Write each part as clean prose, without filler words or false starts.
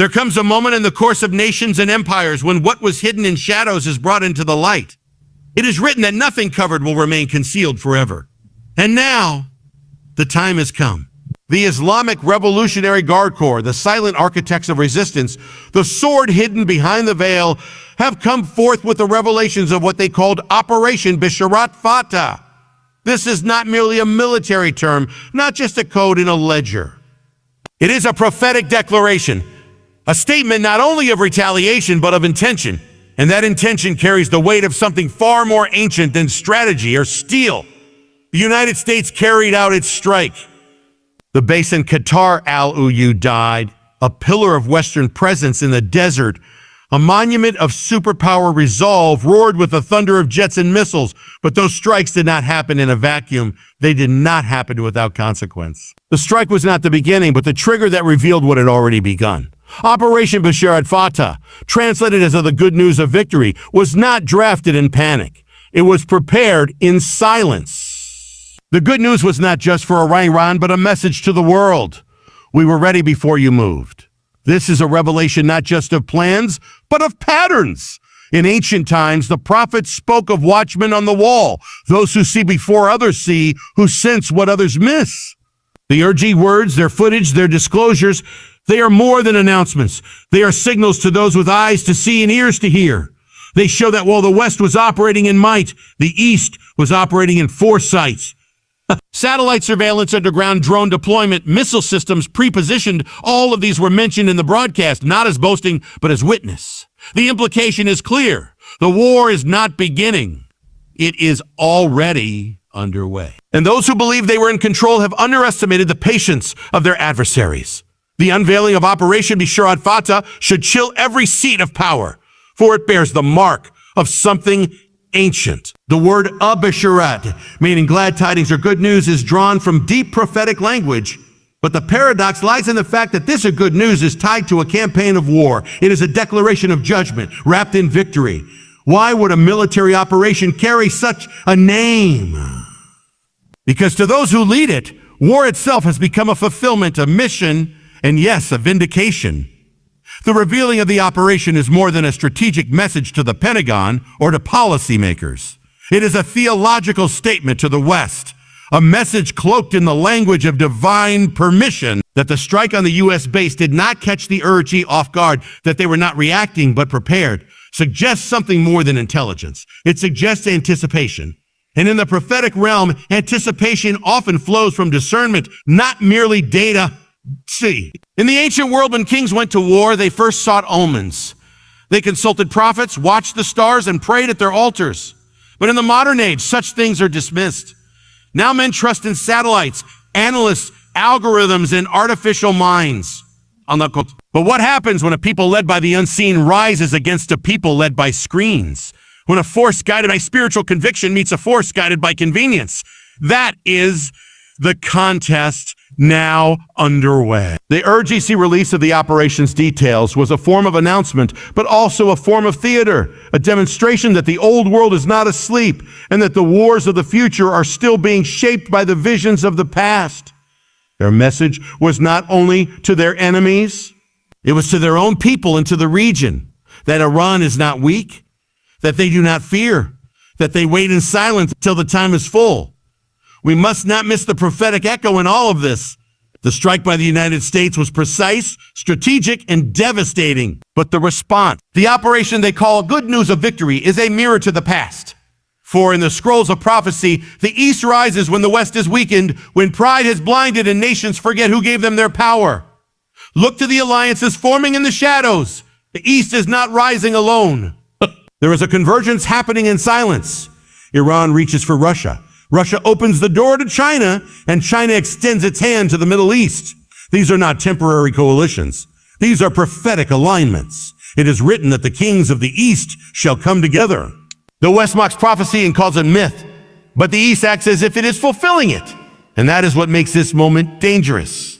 There comes a moment in the course of nations and empires when what was hidden in shadows is brought into the light. It is written that nothing covered will remain concealed forever. And now, the time has come. The Islamic Revolutionary Guard Corps, the silent architects of resistance, the sword hidden behind the veil, have come forth with the revelations of what they called Operation Besharat Fatah. This is not merely a military term, not just a code in a ledger. It is a prophetic declaration, a statement not only of retaliation, but of intention. And that intention carries the weight of something far more ancient than strategy or steel. The United States carried out its strike. The base in Qatar, Al-Uyu, died, a pillar of Western presence in the desert, a monument of superpower resolve, roared with the thunder of jets and missiles. But those strikes did not happen in a vacuum. They did not happen without consequence. The strike was not the beginning, but the trigger that revealed what had already begun. Operation Besharat Fatah, translated as the good news of victory, was not drafted in panic. It was prepared in silence. The good news was not just for Iran, but a message to the world. We were ready before you moved. This is a revelation not just of plans, but of patterns. In ancient times, the prophets spoke of watchmen on the wall, those who see before others see, who sense what others miss. The IRGC words, their footage, their disclosures, they are more than announcements. They are signals to those with eyes to see and ears to hear. They show that while the West was operating in might, the East was operating in foresight. Satellite surveillance, underground drone deployment, missile systems pre-positioned, all of these were mentioned in the broadcast, not as boasting, but as witness. The implication is clear. The war is not beginning. It is already underway. And those who believe they were in control have underestimated the patience of their adversaries. The unveiling of Operation Besharat Fatah should chill every seat of power, for it bears the mark of something ancient. The word Besharat, meaning glad tidings or good news, is drawn from deep prophetic language. But the paradox lies in the fact that this good news is tied to a campaign of war. It is a declaration of judgment wrapped in victory. Why would a military operation carry such a name? Because to those who lead it, war itself has become a fulfillment, a mission, and yes, a vindication. The revealing of the operation is more than a strategic message to the Pentagon or to policymakers. It is a theological statement to the West, a message cloaked in the language of divine permission that the strike on the U.S. base did not catch the IRGC off guard, that they were not reacting but prepared, suggests something more than intelligence. It suggests anticipation. And in the prophetic realm, anticipation often flows from discernment, not merely data. See, in the ancient world, when kings went to war, they first sought omens. They consulted prophets, watched the stars, and prayed at their altars. But in the modern age, such things are dismissed. Now men trust in satellites, analysts, algorithms, and artificial minds. But what happens when a people led by the unseen rises against a people led by screens? When a force guided by spiritual conviction meets a force guided by convenience? That is the contest now underway. The IRGC release of the operation's details was a form of announcement, but also a form of theater, a demonstration that the old world is not asleep and that the wars of the future are still being shaped by the visions of the past. Their message was not only to their enemies, it was to their own people and to the region, that Iran is not weak, that they do not fear, that they wait in silence until the time is full. We must not miss the prophetic echo in all of this. The strike by the United States was precise, strategic, and devastating. But the response, the operation they call good news of victory, is a mirror to the past. For in the scrolls of prophecy, the East rises when the West is weakened, when pride has blinded and nations forget who gave them their power. Look to the alliances forming in the shadows. The East is not rising alone. There is a convergence happening in silence. Iran reaches for Russia. Russia opens the door to China, and China extends its hand to the Middle East. These are not temporary coalitions. These are prophetic alignments. It is written that the kings of the East shall come together. The West mocks prophecy and calls it myth, but the East acts as if it is fulfilling it. And that is what makes this moment dangerous.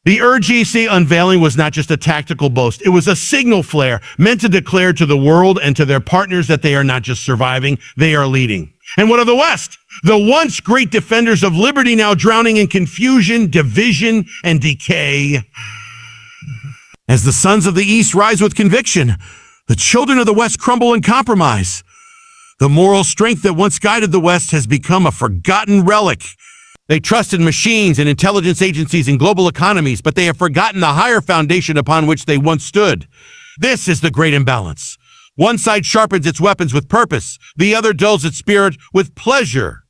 The IRGC unveiling was not just a tactical boast. It was a signal flare meant to declare to the world and to their partners that they are not just surviving, they are leading. And what of the West? The once great defenders of liberty now drowning in confusion, division, and decay. As the sons of the East rise with conviction, the children of the West crumble in compromise. The moral strength that once guided the West has become a forgotten relic. They trust in machines and intelligence agencies and global economies, but they have forgotten the higher foundation upon which they once stood. This is the great imbalance. One side sharpens its weapons with purpose. The other dulls its spirit with pleasure.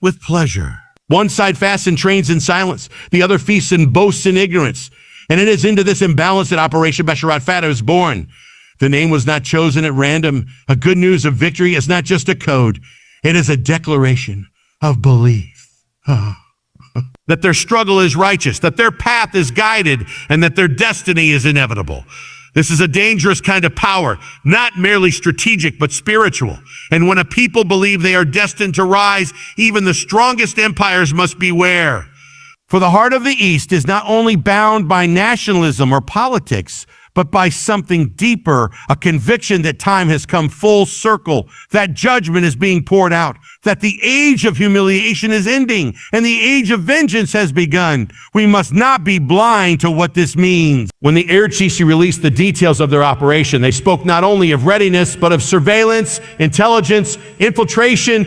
With pleasure. One side fasts and trains in silence. The other feasts and boasts in ignorance. And it is into this imbalance that Operation Besharat Fatah is born. The name was not chosen at random. A good news of victory is not just a code. It is a declaration of belief. That their struggle is righteous, that their path is guided, and that their destiny is inevitable. This is a dangerous kind of power, not merely strategic, but spiritual. And when a people believe they are destined to rise, even the strongest empires must beware. For the heart of the East is not only bound by nationalism or politics, but by something deeper, a conviction that time has come full circle, that judgment is being poured out, that the age of humiliation is ending, and the age of vengeance has begun. We must not be blind to what this means. When the IRGC released the details of their operation, they spoke not only of readiness, but of surveillance, intelligence, infiltration.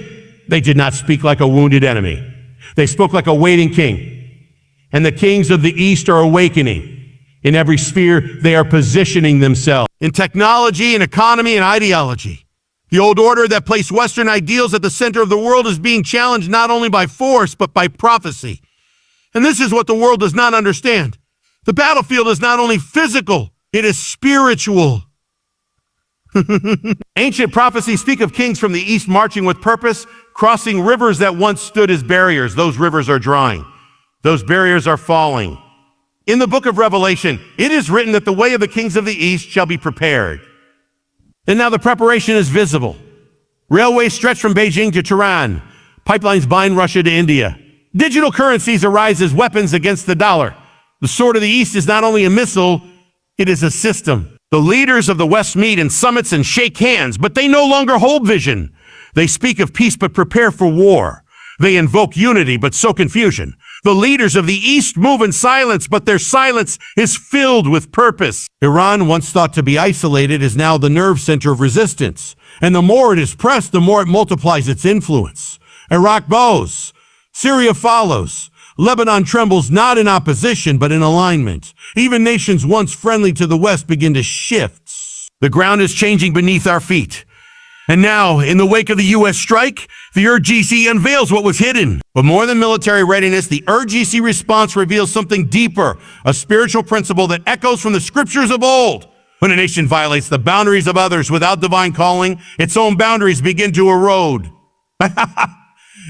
They did not speak like a wounded enemy. They spoke like a waiting king. And the kings of the East are awakening. In every sphere, they are positioning themselves. In technology, in economy, and ideology. The old order that placed Western ideals at the center of the world is being challenged not only by force, but by prophecy. And this is what the world does not understand. The battlefield is not only physical, it is spiritual. Ancient prophecies speak of kings from the East marching with purpose, crossing rivers that once stood as barriers. Those rivers are drying. Those barriers are falling. In the book of Revelation, it is written that the way of the kings of the East shall be prepared. And now the preparation is visible. Railways stretch from Beijing to Tehran. Pipelines bind Russia to India. Digital currencies arise as weapons against the dollar. The sword of the East is not only a missile, it is a system. The leaders of the West meet in summits and shake hands, but they no longer hold vision. They speak of peace but prepare for war. They invoke unity but sow confusion. The leaders of the East move in silence, but their silence is filled with purpose. Iran, once thought to be isolated, is now the nerve center of resistance. And the more it is pressed, the more it multiplies its influence. Iraq bows. Syria follows. Lebanon trembles not in opposition, but in alignment. Even nations once friendly to the West begin to shift. The ground is changing beneath our feet. And now, in the wake of the U.S. strike, the IRGC unveils what was hidden. But more than military readiness, the IRGC response reveals something deeper, a spiritual principle that echoes from the scriptures of old. When a nation violates the boundaries of others without divine calling, its own boundaries begin to erode.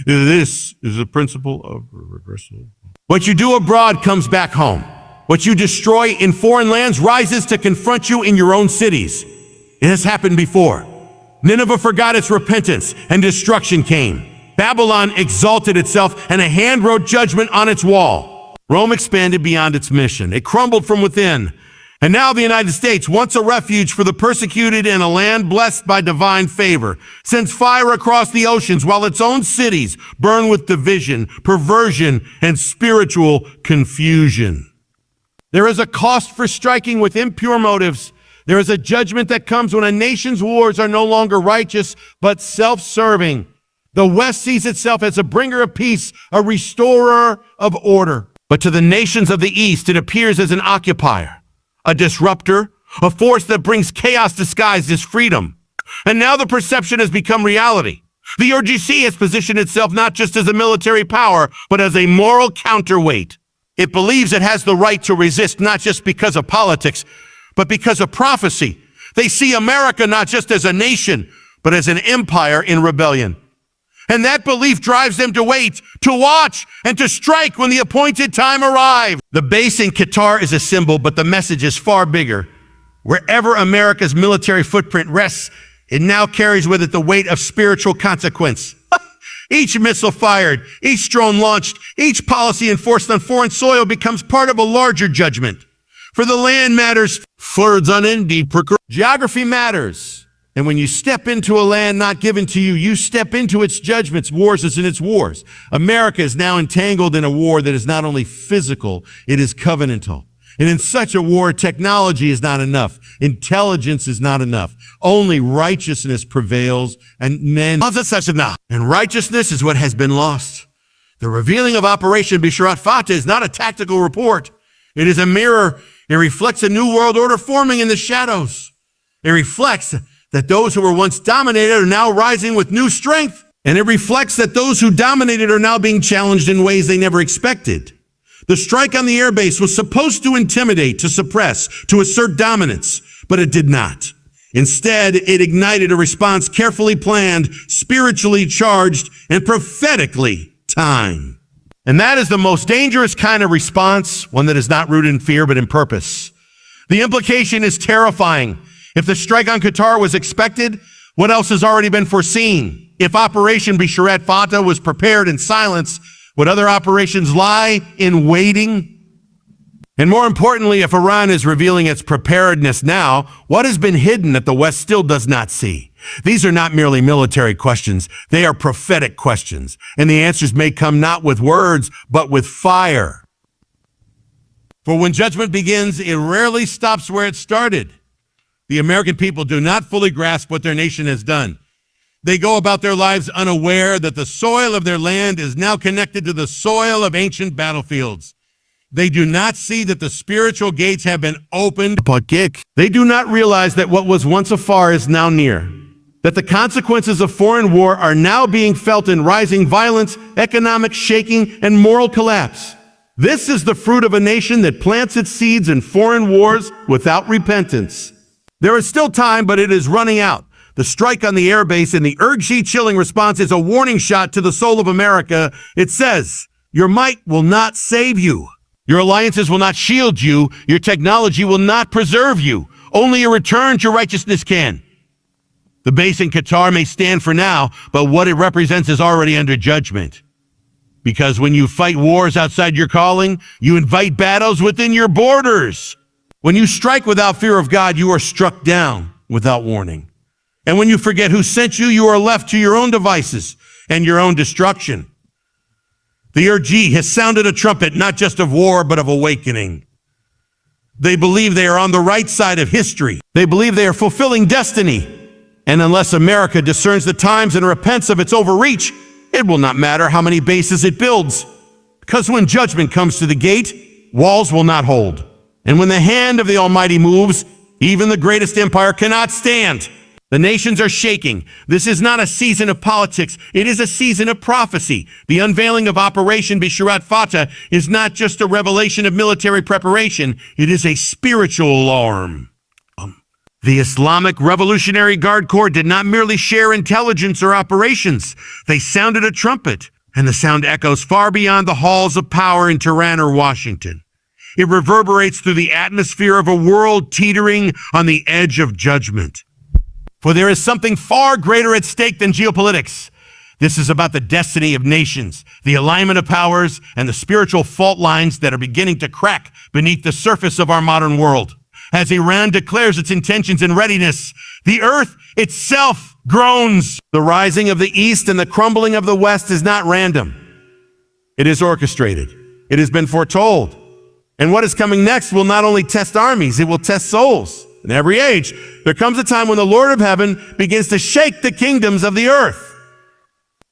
This is a principle of reversal. What you do abroad comes back home. What you destroy in foreign lands rises to confront you in your own cities. It has happened before. Nineveh forgot its repentance, and destruction came. Babylon exalted itself, and a hand wrote judgment on its wall. Rome expanded beyond its mission. It crumbled from within. And now the United States, once a refuge for the persecuted in a land blessed by divine favor, sends fire across the oceans while its own cities burn with division, perversion, and spiritual confusion. There is a cost for striking with impure motives. There is a judgment that comes when a nation's wars are no longer righteous, but self-serving. The West sees itself as a bringer of peace, a restorer of order. But to the nations of the East, it appears as an occupier, a disruptor, a force that brings chaos disguised as freedom. And now the perception has become reality. The IRGC has positioned itself not just as a military power, but as a moral counterweight. It believes it has the right to resist not just because of politics, but because of prophecy. They see America not just as a nation, but as an empire in rebellion. And that belief drives them to wait, to watch, and to strike when the appointed time arrives. The base in Qatar is a symbol, but the message is far bigger. Wherever America's military footprint rests, it now carries with it the weight of spiritual consequence. Each missile fired, each drone launched, each policy enforced on foreign soil becomes part of a larger judgment. For the land matters, geography matters. And when you step into a land not given to you, you step into its judgments, wars as in its wars. America is now entangled in a war that is not only physical, it is covenantal. And in such a war, technology is not enough. Intelligence is not enough. Only righteousness prevails, and righteousness is what has been lost. The revealing of Operation Besharat Fatah is not a tactical report. It is a mirror. It reflects a new world order forming in the shadows. It reflects that those who were once dominated are now rising with new strength. And it reflects that those who dominated are now being challenged in ways they never expected. The strike on the airbase was supposed to intimidate, to suppress, to assert dominance, but it did not. Instead, it ignited a response carefully planned, spiritually charged, and prophetically timed. And that is the most dangerous kind of response, one that is not rooted in fear but in purpose. The implication is terrifying. If the strike on Qatar was expected, what else has already been foreseen? If Operation Besharat Fatah was prepared in silence, would other operations lie in waiting? And more importantly, if Iran is revealing its preparedness now, what has been hidden that the West still does not see? These are not merely military questions. They are prophetic questions. And the answers may come not with words, but with fire. For when judgment begins, it rarely stops where it started. The American people do not fully grasp what their nation has done. They go about their lives unaware that the soil of their land is now connected to the soil of ancient battlefields. They do not see that the spiritual gates have been opened. They do not realize that what was once afar is now near, that the consequences of foreign war are now being felt in rising violence, economic shaking, and moral collapse. This is the fruit of a nation that plants its seeds in foreign wars without repentance. There is still time, but it is running out. The strike on the airbase and the IRGC chilling response is a warning shot to the soul of America. It says, your might will not save you. Your alliances will not shield you. Your technology will not preserve you. Only a return to righteousness can. The base in Qatar may stand for now, but what it represents is already under judgment. Because when you fight wars outside your calling, you invite battles within your borders. When you strike without fear of God, you are struck down without warning. And when you forget who sent you, you are left to your own devices and your own destruction. The IRGC has sounded a trumpet, not just of war, but of awakening. They believe they are on the right side of history. They believe they are fulfilling destiny. And unless America discerns the times and repents of its overreach, it will not matter how many bases it builds. Because when judgment comes to the gate, walls will not hold. And when the hand of the Almighty moves, even the greatest empire cannot stand. The nations are shaking. This is not a season of politics. It is a season of prophecy. The unveiling of Operation Besharat Fatah is not just a revelation of military preparation. It is a spiritual alarm. The Islamic Revolutionary Guard Corps did not merely share intelligence or operations. They sounded a trumpet, and the sound echoes far beyond the halls of power in Tehran or Washington. It reverberates through the atmosphere of a world teetering on the edge of judgment. For there is something far greater at stake than geopolitics. This is about the destiny of nations, the alignment of powers, and the spiritual fault lines that are beginning to crack beneath the surface of our modern world. As Iran declares its intentions and readiness, the earth itself groans. The rising of the East and the crumbling of the West is not random. It is orchestrated. It has been foretold. And what is coming next will not only test armies, it will test souls. In every age, there comes a time when the Lord of heaven begins to shake the kingdoms of the earth.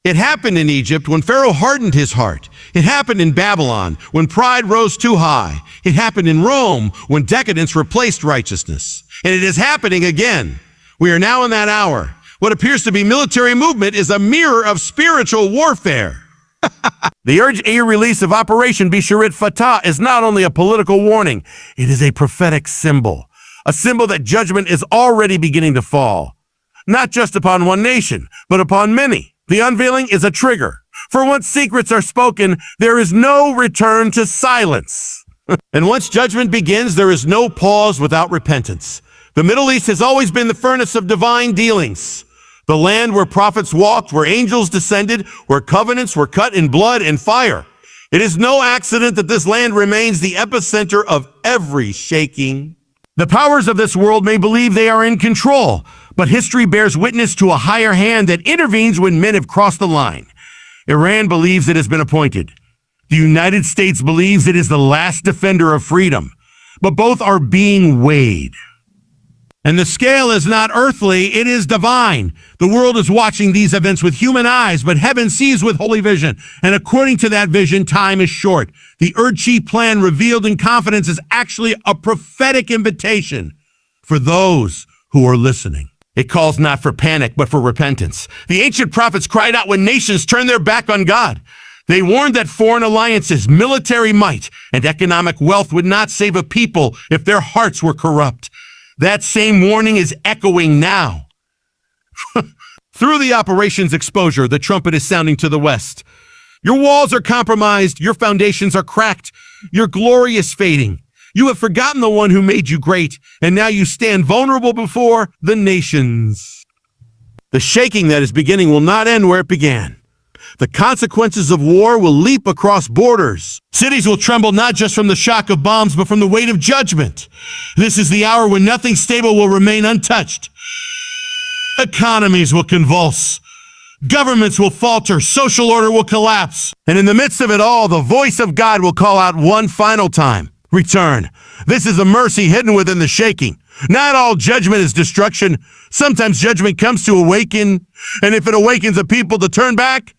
It happened in Egypt when Pharaoh hardened his heart. It happened in Babylon when pride rose too high. It happened in Rome when decadence replaced righteousness. And it is happening again. We are now in that hour. What appears to be military movement is a mirror of spiritual warfare. The IRGC release of Operation Besharat Fatah is not only a political warning, it is a prophetic symbol. A symbol that judgment is already beginning to fall. Not just upon one nation, but upon many. The unveiling is a trigger. For once secrets are spoken, there is no return to silence. And once judgment begins, there is no pause without repentance. The Middle East has always been the furnace of divine dealings. The land where prophets walked, where angels descended, where covenants were cut in blood and fire. It is no accident that this land remains the epicenter of every shaking. The powers of this world may believe they are in control, but history bears witness to a higher hand that intervenes when men have crossed the line. Iran believes it has been appointed. The United States believes it is the last defender of freedom. but both are being weighed. And the scale is not earthly, it is divine. The world is watching these events with human eyes, but heaven sees with holy vision. And according to that vision, time is short. The IRGC plan revealed in confidence is actually a prophetic invitation for those who are listening. It calls not for panic, but for repentance. The ancient prophets cried out when nations turned their back on God. They warned that foreign alliances, military might, and economic wealth would not save a people if their hearts were corrupt. That same warning is echoing now. Through the operation's exposure, the trumpet is sounding to the west. Your walls are compromised, your foundations are cracked, your glory is fading. You have forgotten the one who made you great, and now you stand vulnerable before the nations. The shaking that is beginning will not end where it began. The consequences of war will leap across borders. Cities will tremble not just from the shock of bombs, but from the weight of judgment. This is the hour when nothing stable will remain untouched. Economies will convulse. Governments will falter. Social order will collapse. And in the midst of it all, the voice of God will call out one final time. Return. This is a mercy hidden within the shaking. Not all judgment is destruction. Sometimes judgment comes to awaken. And if it awakens a people to turn back,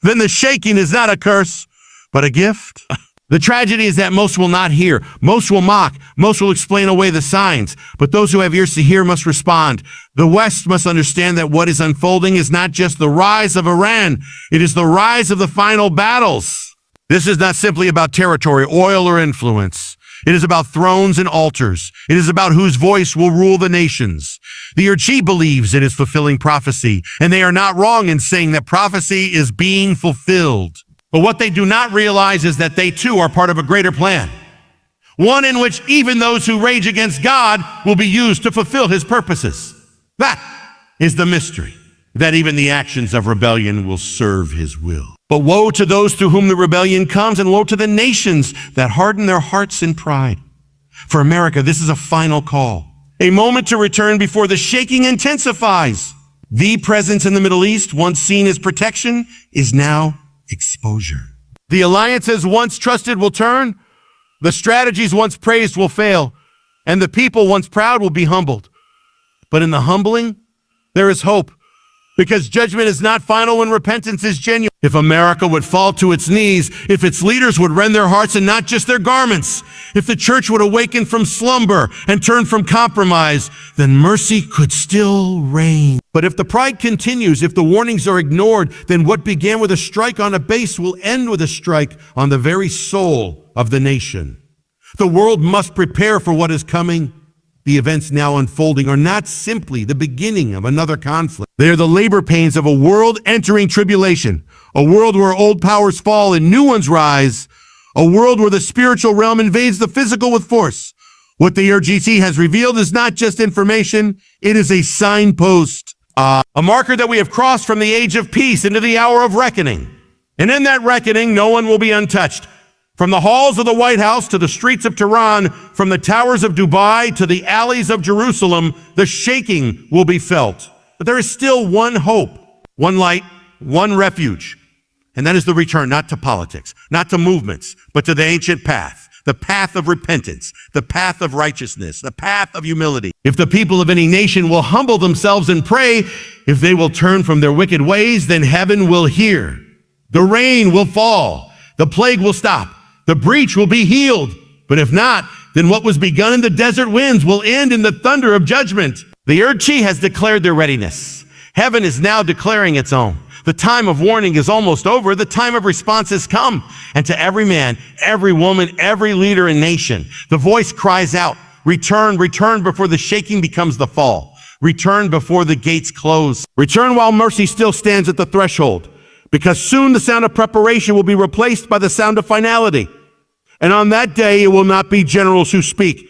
then the shaking is not a curse, but a gift. The tragedy is that most will not hear, most will mock, most will explain away the signs, but those who have ears to hear must respond. The West must understand that what is unfolding is not just the rise of Iran, it is the rise of the final battles. This is not simply about territory, oil, or influence. It is about thrones and altars. It is about whose voice will rule the nations. The IRGC believes it is fulfilling prophecy, and they are not wrong in saying that prophecy is being fulfilled. But what they do not realize is that they too are part of a greater plan. One in which even those who rage against God will be used to fulfill his purposes. That is the mystery, that even the actions of rebellion will serve his will. But woe to those through whom the rebellion comes, and woe to the nations that harden their hearts in pride. For America, this is a final call, a moment to return before the shaking intensifies. The presence in the Middle East, once seen as protection, is now exposure. The alliances once trusted will turn, the strategies once praised will fail, and the people once proud will be humbled. But in the humbling, there is hope, because judgment is not final when repentance is genuine. If America would fall to its knees, if its leaders would rend their hearts and not just their garments, if the church would awaken from slumber and turn from compromise, then mercy could still reign. But if the pride continues, if the warnings are ignored, then what began with a strike on a base will end with a strike on the very soul of the nation. The world must prepare for what is coming. The events now unfolding are not simply the beginning of another conflict. They are the labor pains of a world entering tribulation, a world where old powers fall and new ones rise, a world where the spiritual realm invades the physical with force. What the IRGC has revealed is not just information, it is a signpost, a marker that we have crossed from the age of peace into the hour of reckoning. And in that reckoning, no one will be untouched. From the halls of the White House to the streets of Tehran, from the towers of Dubai to the alleys of Jerusalem, the shaking will be felt. But there is still one hope, one light, one refuge. And that is the return, not to politics, not to movements, but to the ancient path, the path of repentance, the path of righteousness, the path of humility. If the people of any nation will humble themselves and pray, if they will turn from their wicked ways, then heaven will hear. The rain will fall. The plague will stop. The breach will be healed. But if not, then what was begun in the desert winds will end in the thunder of judgment. The IRGC has declared their readiness. Heaven is now declaring its own. The time of warning is almost over. The time of response has come. And to every man, every woman, every leader and nation, the voice cries out, return, return before the shaking becomes the fall. Return before the gates close. Return while mercy still stands at the threshold. Because soon the sound of preparation will be replaced by the sound of finality. And on that day, it will not be generals who speak.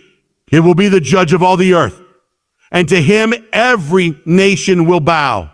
It will be the judge of all the earth. And to him, every nation will bow.